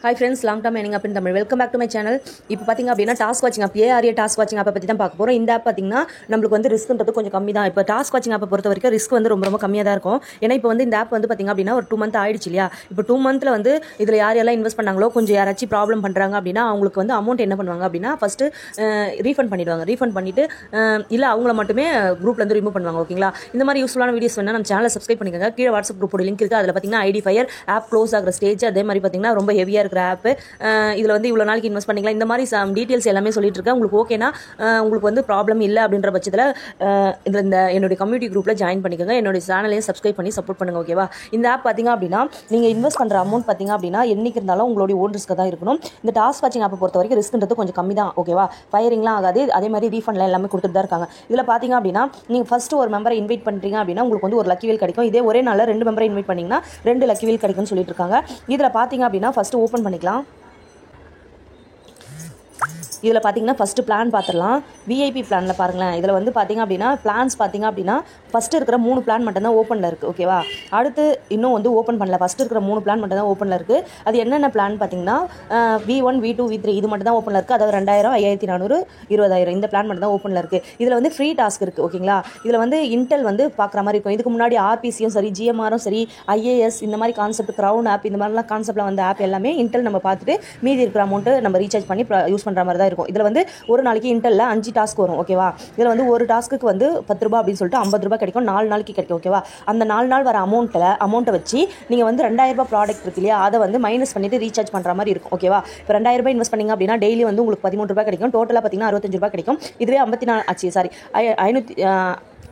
Hi friends, long term earning up in Tamil. Welcome back to my channel. இப்போ பாத்தீங்க அப்படின்னா task வாட்சிங் app ARA task வாட்சிங் ஆப்பை பற்றி தான் பார்க்க போகிறோம். இந்த ஆப் பார்த்தீங்கன்னா நம்மளுக்கு வந்து ரிஸ்க்ன்றது கொஞ்சம் கம்மி தான். இப்போ டாஸ்க் வாட்சிங் ஆப்பை பொறுத்த வரைக்கும் ரிஸ்க் வந்து ரொம்ப கம்மியாக தான் இருக்கும். ஏன்னா இப்போ வந்து இந்த ஆப் வந்து பார்த்தீங்க அப்படின்னா ஒரு 2 month ஆயிடுச்சு இல்லையா. இப்போ 2 monthல வந்து இதில் யாரெல்லாம் இன்வெஸ்ட் பண்ணாங்களோ கொஞ்சம் யாராச்சும் ப்ராப்ளம் பண்ணுறாங்க அப்படின்னா அவங்களுக்கு வந்து அமௌண்ட் என்ன பண்ணுவாங்க அப்படின்னா ஃபஸ்ட்டு ரீஃபண்ட் பண்ணிடுவாங்க. ரீஃபண்ட் பண்ணிட்டு இல்லை அவங்கள மட்டுமே குரூப்லேருந்து ரிமூவ் பண்ணுவாங்க. ஓகேங்களா. இந்த மாதிரி யூஸ்ஃபுல்லான வீடியோஸ் வேணால் நம்ம சேனலை சப்ஸ்கிரைப் பண்ணிக்கோங்க. கீழே வாட்ஸ்அப் குரூப்போட லிங்க் இருக்குது. அதில் பார்த்தீங்கன்னா ஐடி ஃபயர் ஆப் க்ளோஸ் ஆகிற ஸ்டேஜ், அதே மாதிரி பார்த்தீங்கன்னா ரொம்ப ஹெவியாக இருக்கிற ஆப், இதில் வந்து இவ்வளோ நாளைக்கு இன்வெஸ்ட் பண்ணிக்கலாம், இந்த மாதிரி டீட்டெயில்ஸ் எல்லாமே சொல்லிட்டு இருக்கேன். உங்களுக்கு ஓகேனா உங்களுக்கு வந்து ப்ராப்ளம் இல்லை அப்படின்ற பட்சத்தில் இதில் இந்த என்னுடைய கம்யூனிட்டி குரூப்பில் ஜாயின் பண்ணிக்கோங்க. என்னுடைய சேனலையும் சப்ஸ்கிரைப் பண்ணி சப்போர்ட் பண்ணுங்க. ஓகேவா. இந்த ஆப் பார்த்தீங்க அப்படின்னா நீங்கள் இன்வெஸ்ட் பண்ணுற அமௌண்ட் பார்த்தீங்க அப்படின்னா என்னைக்கு இருந்தாலும் உங்களுடைய ஓன் ரிஸ்க் தான் இருக்கணும். இந்த டாஸ்க் வாட்சிங் ஆப்பை பொறுத்த வரைக்கும் ரிஸ்க்ன்றது கொஞ்சம் கம்மி தான். ஓகேவா. ஃபயரிங்லாம் ஆகாது. அதே மாதிரி ரீஃபண்ட்லாம் எல்லாமே கொடுத்துட்டு தான் இருக்காங்க. இதில் பார்த்தீங்க அப்படின்னா நீங்கள் ஃபஸ்ட்டு ஒரு மெம்பரை இன்வைட் பண்ணுறீங்க அப்படின்னா உங்களுக்கு வந்து ஒரு லக்கி வீல் கிடைக்கும். இதே ஒரே நாளில் 2 மெம்பரை இன்வைட் பண்ணிங்கன்னா 2 லக்கி வீல் கிடைக்கும்னு சொல்லிட்டு இருக்காங்க. இதில் பார்த்தீங்க அப்படின்னா ஃபஸ்ட்டு ஓப்பன் பண்ணிக்கலாம். இதில் பார்த்தீங்கன்னா ஃபஸ்ட்டு பிளான் பார்த்துடலாம். விஐபி பிளானில் பாருங்களேன். இதில் வந்து பார்த்தீங்க அப்படின்னா பிளான்ஸ் பார்த்தீங்க அப்படின்னா ஃபஸ்ட்டு இருக்கிற 3 பிளான் மட்டும் தான் ஓப்பனில் இருக்குது. ஓகேவா. அடுத்து இன்னும் வந்து ஓப்பன் பண்ணல. ஃபஸ்ட்டு இருக்கிற 3 பிளான் மட்டும் தான் ஓப்பனில் இருக்குது. அது என்னென்ன பிளான் பார்த்தீங்கன்னா V1 V2 V3 இது மட்டும் தான் ஓப்பனில் இருக்குது. அதாவது 2000 5400 20000 இந்த பிளான் மட்டும் தான் ஓப்பனில் இருக்குது. இதில் வந்து ஃப்ரீ டாஸ்க் இருக்குது. ஓகேங்களா. இதில் வந்து இன்டெல் வந்து பார்க்குற மாதிரி இருக்கும். இதுக்கு முன்னாடி ஆர்பிசியும் சரி, ஜிஎம்ஆரும் சரி, ஐஏஎஸ் இந்த மாதிரி கான்செப்ட், க்ரௌன் ஆப் இந்த மாதிரிலாம் கான்செப்டில் வந்த ஆப் எல்லாமே இன்டெல் நம்ம பார்த்துட்டு மீதி இருக்கிற அமௌண்ட்டு நம்ம ரீசார்ஜ் பண்ணி யூஸ் பண்ணுற மாதிரி தான் இருக்கும். இதில் வந்து ஒரு நாளைக்கு இன்டெல்ல 5 டாஸ்க் வரும். ஓகேவா. இதில் வந்து ஒரு டாஸ்க்கு வந்து 10 ரூபாய் அப்படின்னு சொல்லிட்டு 50 ரூபாய் கிடைக்கும். 4 நாளைக்கு கிடைக்கும். ஓகேவா. அந்த 4 நாள் வர அமௌண்ட்டை வச்சு நீங்கள் வந்து 2000 ரூபாய் ப்ராடக்ட் இருக்கு இல்லையா, அதை வந்து மைனஸ் பண்ணிட்டு ரீசார்ஜ் பண்ணுற மாதிரி இருக்கும். ஓகேவா. இப்போ 2000 ரூபாய் இன்வெஸ்ட் பண்ணிங்க அப்படின்னா டெய்லி வந்து உங்களுக்கு 13 ரூபாய் கிடைக்கும். டோட்டலாக பார்த்தீங்கன்னா 65 ரூபாய் கிடைக்கும். இதுவே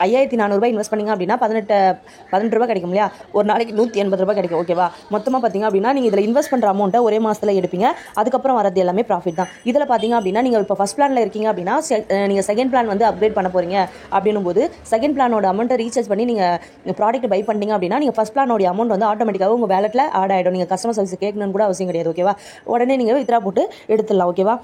5400 ரூபாய் இன்வெஸ்ட் பண்ணிங்க அப்படின்னா 18 ரூபாய் கிடைக்கும் இல்லையா. ஒரு நாளைக்கு 180 ரூபாய் கிடைக்கும். ஓகேவா. மொத்தமாக பார்த்தீங்க அப்படின்னா நீங்கள் இதில் இன்வெஸ்ட் பண்ணுற அமௌண்ட்டை ஒரே மாதத்தில் எடுப்பீங்க. அதுக்கப்புறம் வரது எல்லாமே ப்ராஃபிட் தான். இதில் பார்த்தீங்க அப்படின்னா நீங்கள் இப்போ ஃபஸ்ட் பிளானில் இருக்கீங்க அப்படின்னா நீங்கள் செகண்ட் பிளான் வந்து அப்கிரேட் பண்ண போகிறீங்க அப்படின்னும் போது செகண்ட் பிளானோட அமௌண்ட்டை ரீசார்ஜ் பண்ணி நீங்கள் ப்ராடக்ட் பை பண்ணிங்க அப்படின்னா நீங்கள் ஃபஸ்ட் பிளானோட அமௌண்ட் வந்து ஆட்டோமேட்டிக்காக உங்கள் வேலெட்டில் ஆட் ஆகிடும். நீங்கள் கஸ்டமர் சர்வீஸ் கேட்கணும்னு கூட அவசியம் கிடையாது. ஓகேவா. உடனே நீங்கள் வித்ரா போட்டு எடுத்துடலாம். ஓகேவா.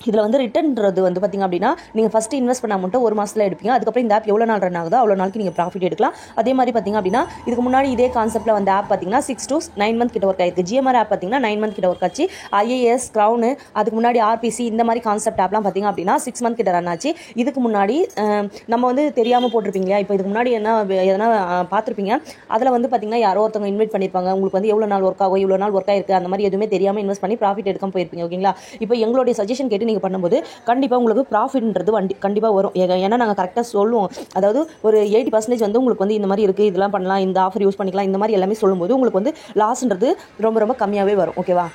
இதில் வந்து ரிட்டர்ன்றது வந்து பார்த்திங்க அப்படின்னா நீங்கள் ஃபஸ்ட்டு இன்வெஸ்ட் பண்ண அமௌண்ட்டை ஒரு மாதத்தில் எடுப்பீங்க. அதுக்கப்புறம் இந்த ஆப் எவ்வளோ நாள் ரன் ஆகுதோ அவ்வளோ நாளைக்கு நீங்கள் ப்ராஃபிட் எடுக்கலாம். அதே மாதிரி பார்த்திங்க அப்படின்னா இதுக்கு முன்னாடி இதே கான்செப்ட்டில் வந்த ஆப் பார்த்திங்கன்னா 6 to 9 month கிட்ட ஒர்க் ஆயிருக்கு. ஜிஎம்ஆர் ஆப் பார்த்திங்கன்னா 9 month கிட்ட ஒர்க் ஆச்சு. ஐஏஎஸ், க்ரௌனு, அதுக்கு முன்னாடி ஆர்பிசி இந்த மாதிரி கான்செப்ட் ஆப்லாம் பார்த்திங்க அப்படின்னா 6 month கிட்ட ரன் ஆச்சு. இதுக்கு முன்னாடி நம்ம வந்து தெரியாமல் போட்டிருப்பீங்க இல்லையா. இப்போ இதுக்கு முன்னாடி எதனா பார்த்துருப்பீங்க. அதில் வந்து பார்த்திங்கன்னா யாரோ ஒருத்தவங்க இன்வைட் பண்ணியிருப்பாங்க. உங்களுக்கு வந்து எவ்வளோ நாள் ஒர்க் ஆகும், இவ்வளோ நாள் ஒர்க் ஆயிருக்கு, அந்த மாதிரி எதுவுமே தெரியாமல் இன்வெஸ்ட் பண்ணி ப்ராஃபிட் எடுக்காமல் போயிருப்பீங்க. ஓகேங்களா. இப்போ எங்களுடைய சஜஷன் கேட்டு நீங்கள் பண்ணும்போது கண்டிப்பாக உங்களுக்கு ப்ராஃபிட்ன்றது கண்டிப்பாக வரும். ஏன்னா நாங்கள் கரெக்டாக சொல்லுவோம். அதாவது ஒரு 80% வந்து உங்களுக்கு வந்து இந்த மாதிரி இருக்குது, இதெல்லாம் பண்ணலாம், இந்த ஆஃபர் யூஸ் பண்ணிக்கலாம், இந்த மாதிரி எல்லாமே சொல்லும்போது உங்களுக்கு வந்து லாஸ்ன்றது ரொம்ப கம்மியாகவே வரும். ஓகேவா.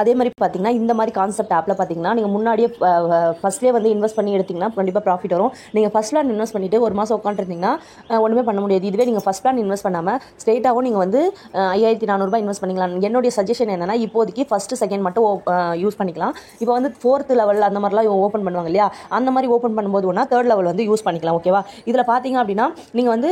அதே மாதிரி பார்த்தீங்கன்னா இந்த மாதிரி கான்செப்ட் ஆப்பில் பார்த்தீங்கன்னா நீங்கள் முன்னாடியே ஃபஸ்ட்லேயே வந்து இன்வெஸ்ட் பண்ணி எடுத்திங்கன்னா கண்டிப்பாக ப்ராஃபிட் வரும். நீங்கள் ஃபஸ்ட் பிளான் இன்வெஸ்ட் பண்ணிவிட்டு ஒரு மாதம் உட்காந்துருந்தீங்கன்னா ஒன்றுமே பண்ண முடியாது. இதுவே நீங்கள் ஃபஸ்ட் பிளான் இன்வெஸ்ட் பண்ணாமல் ஸ்ட்ரெயிட்டாகவும் நீங்கள் வந்து 5400 ரூபாய் இன்வெஸ்ட் பண்ணிக்கலாம். என்னுடைய சஜஷன் என்னென்னா இப்போதைக்கு ஃபஸ்ட்டு செகண்ட் மட்டும் யூஸ் பண்ணிக்கலாம். இப்போ வந்து 4th லெவல் அந்த மாதிரிலாம் ஓப்பன் பண்ணுவாங்க இல்லையா, அந்த மாதிரி ஓப்பன் பண்ணும்போது ஒன்றா 3rd லெவல் வந்து யூஸ் பண்ணிக்கலாம். ஓகேவா. இதில் பார்த்தீங்க அப்படின்னா நீங்கள் வந்து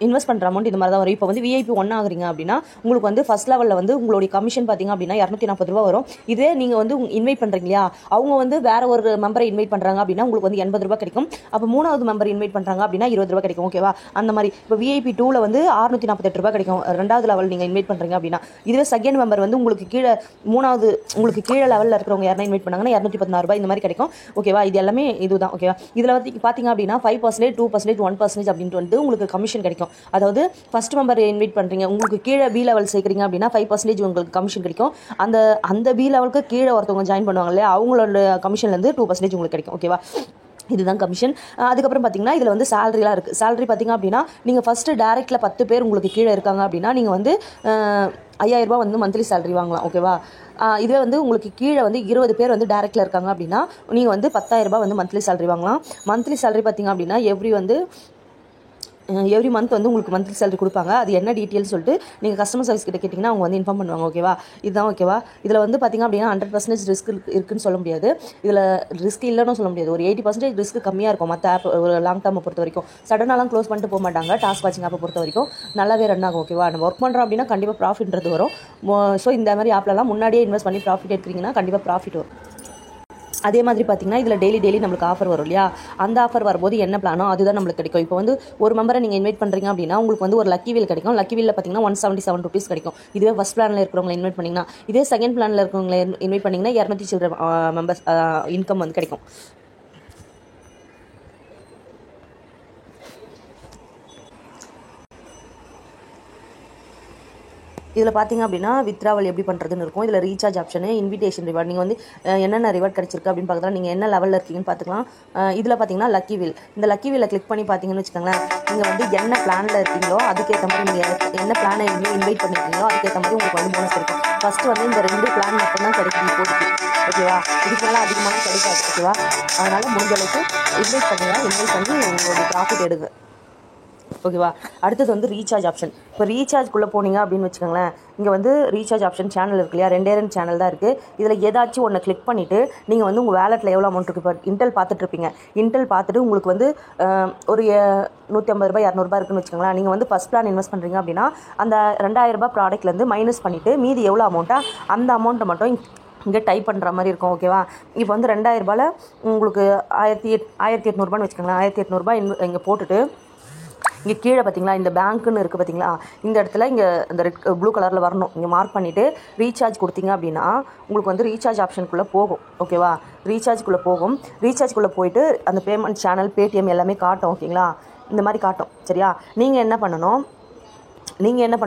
இன்வெஸ்ட் பண்ணுற அமௌண்ட் இந்த மாதிரி தான் வரும். இப்போ வந்து விஐபி 1 ஆகுறீங்க அப்படின்னா உங்களுக்கு வந்து ஃபஸ்ட் லெவலில் வந்து உங்களுடைய கமிஷன் பார்த்தீங்க அப்படின்னா 240 ரூபா வரும். இதே நீங்கள் வந்து இன்வைட் பண்ணுறீங்க இல்லையா, அவங்க வந்து வேற ஒரு மெம்பரை இன்வைட் பண்ணுறாங்க அப்படின்னா உங்களுக்கு வந்து 80 ரூபாய் கிடைக்கும். அப்போ 3வது மெம்பர் இன்வைட் பண்ணுறாங்க அப்படின்னா 20 ரூபாய் கிடைக்கும். ஓகேவா. அந்த மாதிரி இப்போ விஐபி 2ல வந்து 648 ரூபாய் கிடைக்கும். 2வது லெவல் நீங்கள் இன்வைட் பண்ணுறீங்க அப்படின்னா. இதுவே செகண்ட் மெம்பர் வந்து உங்களுக்கு கீழே 3வது உங்களுக்கு கீழே லெவலில் இருக்கிறவங்க யாரும் இன்வைட் பண்ணாங்கன்னா 216 ரூபாய் இந்த மாதிரி கிடைக்கும். ஓகேவா. இது எல்லாமே இதுதான். ஓகேவா. இதில் வந்து பார்த்தீங்க அப்படின்னா 5%, 2%, 1% அப்படின்ட்டு வந்து உங்களுக்கு கமிஷன் கிடைக்கும். அதாவது ஃபர்ஸ்ட் மெம்பர் இன்வைட் பண்ணுறீங்க, உங்களுக்கு கீழே பி லெவல் சேர்க்குறீங்க அப்படின்னா 5% உங்களுக்கு கமிஷன் கிடைக்கும். அந்த பி லெவலுக்கு கீழே ஒருத்தவங்க ஜாயின் பண்ணுவாங்க இல்லையா, அவங்களோட கமிஷன்லேருந்து 2% உங்களுக்கு கிடைக்கும். ஓகேவா. இதுதான் கமிஷன். அதுக்கப்புறம் பார்த்தீங்கன்னா இதில் வந்து சேலரிலாம் இருக்குது. சேலரி பார்த்தீங்க அப்படின்னா நீங்கள் ஃபஸ்ட்டு டேரெக்டில் 10 பேர் உங்களுக்கு கீழே இருக்காங்க அப்படின்னா நீங்கள் வந்து 5000 ரூபாய் வந்து மந்த்லி சேலரி வாங்கலாம். ஓகேவா. இதுவே வந்து உங்களுக்கு கீழே வந்து 20 பேர் வந்து டேரெக்டில் இருக்காங்க அப்படின்னா நீங்கள் வந்து 10,000 ரூபாய் வந்து மந்த்லி சேலரி வாங்கலாம். மந்த்லி சேலரி பார்த்தீங்க அப்படின்னா எவ்ரி மந்த் வந்து உங்களுக்கு மந்த்லி சேலரி கொடுப்பாங்க. அது என்ன டீட்டெயில்ஸ் சொல்லிட்டு நீங்கள் கஸ்டமர் சர்வீஸ் கிட்ட கேட்டிங்கன்னா அவங்க வந்து இன்ஃபார்ம் பண்ணுவாங்க. ஓகேவா. இதுதான். ஓகேவா. இதில் வந்து பார்த்திங்க அப்படின்னா 100% ரிஸ்க் இருக்குன்னு சொல்ல முடியாது. இதில் ரிஸ்க் இல்லைன்னு சொல்ல முடியாது. ஒரு 80% ரிஸ்க் கம்மியாக இருக்கும் மற்ற ஆப் ஒரு லாங் டேர்மை பொறுத்த வரைக்கும். சடனாலாம் க்ளோஸ் பண்ணிட்டு போக மாட்டாங்க. டாஸ்க் வாட்சிங் ஆப்பை பொறுத்த வரைக்கும் நல்லாவே ரன் ஆகும். ஓகேவா. நம்ம ஒர்க் பண்ணுறோம் அப்படின்னா கண்டிப்பாக ப்ராஃபிட்ன்றது வரும். ஸோ இந்த மாதிரி ஆப்லலாம் முன்னாடியே இன்வெஸ்ட் பண்ணி ப்ராஃபிட் எடுக்கிறீங்கன்னா கண்டிப்பாக ப்ராஃபிட் வரும். அதே மாதிரி பார்த்தீங்கன்னா இதில் டெய்லி நம்மளுக்கு ஆஃபர் வரும் இல்லையா, அந்த ஆஃபர் வரும்போது என்ன பிளானோ அதுதான் நம்மளுக்கு கிடைக்கும். இப்போ வந்து ஒரு மெம்பரை நீங்கள் இன்வைட் பண்ணுறீங்க அப்படின்னா உங்களுக்கு வந்து ஒரு லக்கி வீல் கிடைக்கும். லக்கி வீலில் பார்த்தீங்கன்னா 177 rupees கிடைக்கும். இதுவே ஃபஸ்ட் பிளானில் இருக்கிறவங்களை இன்வைட் பண்ணிங்கன்னா, இதே செகண்ட் பிளானில் இருக்கிறவங்களை இன்வைட் பண்ணிங்கன்னா 200 சில்லற மெம்பர்ஸ் இன்கம் வந்து கிடைக்கும். இதில் பார்த்தீங்க அப்படின்னா வித்ராவல் எப்படி பண்ணுறதுன்னு இருக்கும். இதில் ரீசார்ஜ் ஆப்ஷனு, இன்விடேஷன் ரிவார்ட், நீங்கள் வந்து என்னென்ன ரிவார்ட் கிடச்சிருக்கு அப்படின்னு பார்க்கலாம். நீங்கள் என்ன லெவலில் இருக்கீங்கன்னு பார்த்துக்கலாம். இதில் பார்த்தீங்கன்னா லக்கி வீல், இந்த லக்கி வீலை கிளிக் பண்ணி பார்த்தீங்கன்னு வச்சுக்கோங்களேன், நீங்கள் வந்து என்ன பிளானில் இருக்கீங்களோ அதுக்கேற்ற மாதிரி நீங்கள் என்ன பிளானை இன்வைட் பண்ணியிருக்கீங்களோ அதுக்கேற்ற மாதிரி உங்களுக்கு வந்து போனஸ் கிடைக்கும். ஃபஸ்ட்டு வந்து இந்த 2 பிளான் மட்டும்தான் கிடைக்கும் இப்போதைக்கு, ஓகேவா. இதுக்கு மேலே அதிகமாக கிடைக்காது, ஓகேவா. அதனால் முடிஞ்ச அளவுக்கு இன்வைட் பண்ணுங்கள், இன்வைட் பண்ணி உங்களுடைய ப்ராஃபிட் எடுங்க, ஓகேவா. அடுத்தது வந்து ரீசார்ஜ் ஆப்ஷன். இப்போ ரீசார்ஜ்குள்ளே போனீங்க அப்படின்னு வச்சுக்கோங்களேன், இங்கே வந்து ரீசார்ஜ் ஆப்ஷன் சேனல் இருக்கு இல்லையா, 2 சேனல் தான் இருக்குது. இதில் ஏதாச்சும் ஒன்று கிளிக் பண்ணிவிட்டு நீங்கள் வந்து உங்கள் வேலெட்டில் எவ்வளோ அமௌண்ட் இருக்குது, இப்போ இன்டெல் பார்த்துட்ருப்பீங்க. இன்டெல் பார்த்துட்டு உங்களுக்கு வந்து ஒரு 150 ரூபாய் 200 ரூபாய் இருக்குன்னு வச்சுக்கோங்களேன். நீங்கள் வந்து ஃபஸ்ட் பிளான் இன்வெஸ்ட் பண்ணுறீங்க அப்படின்னா அந்த 2000 ரூபாய் ப்ராடக்ட்லேருந்து மைனஸ் பண்ணிவிட்டு மீதி எவ்வளோ அமௌண்ட்டோ அந்த அமௌண்ட்டை மட்டும் இங்கே டைப் பண்ணுற மாதிரி இருக்கும், ஓகேவா. இப்போ வந்து 2000 ரூபாயில் உங்களுக்கு 1800 ரூபான்னு வச்சுக்கோங்களேன். 1800 ரூபாய் இங்கே போட்டுட்டு இங்கே கீழே பார்த்தீங்களா இந்த பேங்க்குன்னு இருக்குது பார்த்தீங்களா, இந்த இடத்துல இங்கே இந்த ரெட் ப்ளூ கலரில் வரணும். இங்கே மார்க் பண்ணிவிட்டு ரீசார்ஜ் கொடுத்தீங்க அப்படின்னா உங்களுக்கு வந்து ரீசார்ஜ் ஆப்ஷனுக்குள்ளே போகும், ஓகேவா. ரீசார்ஜ்குள்ளே போகும். ரீசார்ஜ்குள்ளே போயிட்டு அந்த பேமெண்ட் சேனல், பேடிஎம் எல்லாமே காட்டும், ஓகேங்களா. இந்த மாதிரி காட்டும், சரியா. நீங்கள் என்ன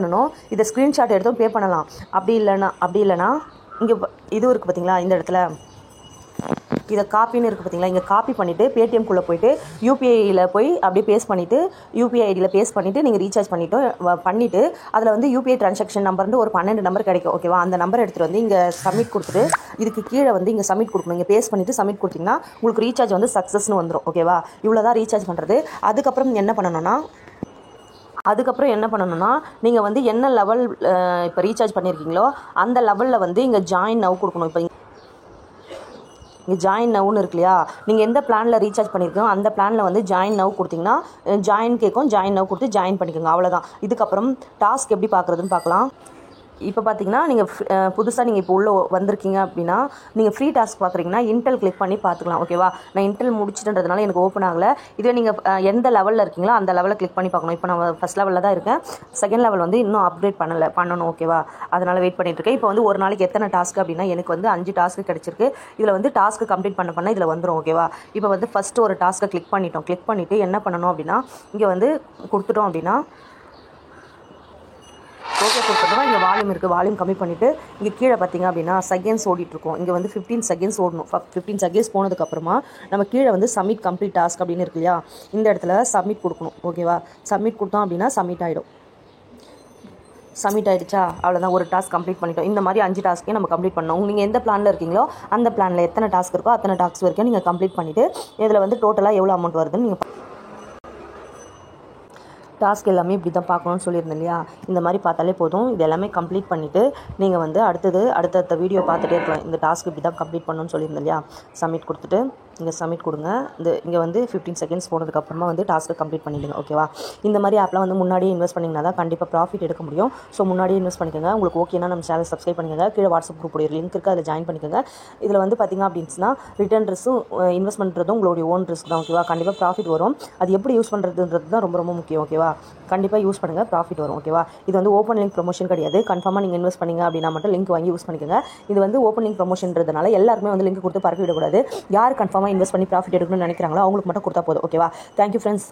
பண்ணணும், இதை ஸ்க்ரீன்ஷாட் எடுத்தும் பே பண்ணலாம். அப்படி இல்லைன்னா இங்கே இது இருக்குது பார்த்தீங்களா, இந்த இடத்துல இதை காப்பின்னு இருக்குது பார்த்தீங்களா, இங்கே காப்பி பண்ணிவிட்டு பேடிஎம்குள்ளே போய்ட்டு யூபிஐயில் போய் அப்படியே பேஸ்ட் பண்ணிவிட்டு யூபிஐ ஐடியில் பேஸ்ட் பண்ணிவிட்டு நீங்கள் ரீசார்ஜ் பண்ணிவிட்டு அதில் வந்து யூபிஐ ட்ரான்சாக்ஷன் நம்பர்னு ஒரு 12 நம்பர் கிடைக்கும், ஓகேவா. அந்த நம்பர் எடுத்துகிட்டு வந்து இங்கே சப்மிட் கொடுத்துட்டு இதுக்கு கீழே வந்து இங்கே சப்மிட் கொடுக்கணும். இங்கே பேஸ்ட் பண்ணிவிட்டு சப்மிட் கொடுத்தீங்கன்னா உங்களுக்கு ரீசார்ஜ் வந்து சக்ஸஸ்னு வந்துடும், ஓகேவா. இவ்வளோ தான் ரீசார்ஜ் பண்ணுறது. அதுக்கப்புறம் என்ன பண்ணணும்னா நீங்கள் வந்து என்ன லெவல் இப்போ ரீசார்ஜ் பண்ணியிருக்கீங்களோ அந்த லெவலில் வந்து இங்கே ஜாயின் நவ் கொடுக்கணும். இப்போ இங்கே ஜாயின் நவ்னு இருக்கு இல்லையா, நீங்கள் எந்த பிளானில் ரீசார்ஜ் பண்ணியிருக்கோம் அந்த பிளானில் வந்து ஜாயின் நவ் கொடுத்தீங்கன்னா ஜாயின் கேட்கும், ஜாயின் நவ் கொடுத்து ஜாயின் பண்ணிக்கோங்க, அவ்வளோதான். இதுக்கப்புறம் டாஸ்க் எப்படி பார்க்குறதுன்னு பார்க்கலாம். இப்போ பார்த்தீங்கன்னா நீங்கள் புதுசாக நீங்கள் இப்போ உள்ள வந்திருக்கீங்க அப்படின்னா நீங்கள் ஃப்ரீ டாஸ்க் பார்க்குறீங்கன்னா இன்டெல் கிளிக் பண்ணி பார்த்துக்கலாம், ஓகேவா. நான் இன்டெல் முடிச்சுட்டுன்றதுனால எனக்கு ஓப்பன் ஆகலை. இதுவே நீங்கள் எந்த லெவலில் இருக்கீங்களோ அந்த லெவலில் கிளிக் பண்ணி பார்க்கணும். இப்போ நான் ஃபஸ்ட் லெவலில் தான் இருக்கேன். செகண்ட் லெவல் வந்து இன்னும் அப்டேட் பண்ணணும், ஓகேவா. அதனால் வெயிட் பண்ணிட்டுருக்கேன். இப்போ வந்து ஒரு நாளைக்கு எத்தனை டாஸ்க் அப்படின்னா எனக்கு வந்து 5 டாஸ்க்கு கிடச்சிருக்கு. இதில் வந்து டாஸ்க்கு கம்ப்ளீட் பண்ண இதில் வந்துடும், ஓகேவா. இப்போ வந்து ஃபஸ்ட்டு ஒரு டாஸ்க்கை கிளிக் பண்ணிவிட்டு என்ன பண்ணணும் அப்படின்னா இங்கே வந்து கொடுத்துட்டோம் அப்படின்னா ஓகே கொடுத்துட்டோம். இங்கே வால்யூம் இருக்குது, வால்யூம் கம்மி பண்ணிவிட்டு இங்கே கீழே பார்த்தீங்க அப்படின்னா செகண்ட்ஸ் ஓடிட்டுருக்கோம். இங்கே வந்து 15 செகண்ட்ஸ் ஓடணும். 15 செகண்ட்ஸ் போனதுக்கப்புறமா நம்ம கீழே வந்து சப்மிட் கம்ப்ளீட் டாஸ்க் அப்படின்னு இருக்கு இல்லையா, இந்த இடத்துல சப்மிட் கொடுக்கணும், ஓகேவா. சப்மிட் கொடுத்தோம் அப்படின்னா சப்மிட் ஆகிடுச்சா, அவ்வளோதான். ஒரு டாஸ்க் கம்ப்ளீட் பண்ணிட்டோம். இந்த மாதிரி 5 டாஸ்க்கையும் நம்ம கம்ப்ளீட் பண்ணோம். நீங்கள் எந்த பிளானில் இருக்கீங்களோ அந்த பிளானில் எத்தனை டாஸ்க் இருக்கோ அத்தனை டாஸ்க் வரைக்கும் நீங்கள் கம்ப்ளீட் பண்ணிவிட்டு இதில் வந்து டோட்டலாக எவ்வளோ அமௌண்ட் வருதுன்னு நீங்கள் டாஸ்க் எல்லாமே இப்படி தான் பார்க்கணும்னு சொல்லியிருந்தேன் இல்லையா. இந்த மாதிரி பார்த்தாலே போதும். இது எல்லாமே கம்ப்ளீட் பண்ணிவிட்டு நீங்கள் வந்து அடுத்தடுத்த வீடியோ பார்த்துட்டே இருக்கலாம். இந்த டாஸ்க் இப்படி தான் கம்ப்ளீட் பண்ணணும்னு சொல்லியிருந்தேன் இல்லையா. சப்மிட் கொடுத்துட்டு இங்கே சப்மிட் கொடுங்க. இங்கே வந்து 15 செகண்ட்ஸ் போனதுக்கப்புறமா வந்து டாஸ்க்கை கம்ப்ளீட் பண்ணிவிடுங்க, ஓகேவா. இந்த மாதிரி ஆப்லாம் வந்து முன்னாடியே இன்வெஸ்ட் பண்ணிங்கன்னா தான் கண்டிப்பாக ப்ராஃபிட் எடுக்க முடியும். ஸோ முன்னாடியே இன்வெஸ்ட் பண்ணிக்கோங்க. உங்களுக்கு ஓகேனா நம்ம சேனல் சப்ஸ்கிரைப் பண்ணிக்கோங்க. கீழே வாட்ஸ்அப் குரூப் லிங்க் இருக்குது, அதில் ஜாயின் பண்ணிக்கோங்க. இதில் வந்து பார்த்திங்க அப்படின்னா ரிட்டர்ன் ரிஸ்க்கும் இன்வெஸ்ட் பண்ணுறதும் உங்களுடைய ஓன் ரிஸ்க் தான், ஓகேவா. கண்டிப்பாக ப்ராஃபிட் வரும். அது எப்படி யூஸ் பண்ணுறதுன்றது தான் ரொம்ப முக்கியம், ஓகேவா. கண்டிப்பாக யூஸ் பண்ணுங்கள், ப்ராஃபிட் வரும், ஓகேவா. இது வந்து ஓப்பன் லிங்க் ப்ரொமோஷன் கிடையாது. கன்ஃபார்மாக நீங்கள் இன்வெஸ்ட் பண்ணிங்க அப்படின்னா மட்டும் லிங்க் வாங்கி யூஸ் பண்ணிக்கோங்க. இது வந்து ஓப்பன் லிங்க் ப்ரொமோஷன்றதுனால எல்லாருமே வந்து லிங்க் கொடுத்து பரப்பி விடக்கூடாது. யார் கன்ஃபார்மாக இன்வெஸ்ட் பண்ணி ப்ராஃபிட் எடுக்கணும்னு நினைக்கிறாங்களோ அவங்களுக்கு மட்டும் கொடுத்தா போதும், ஓகேவா. Thank you friends.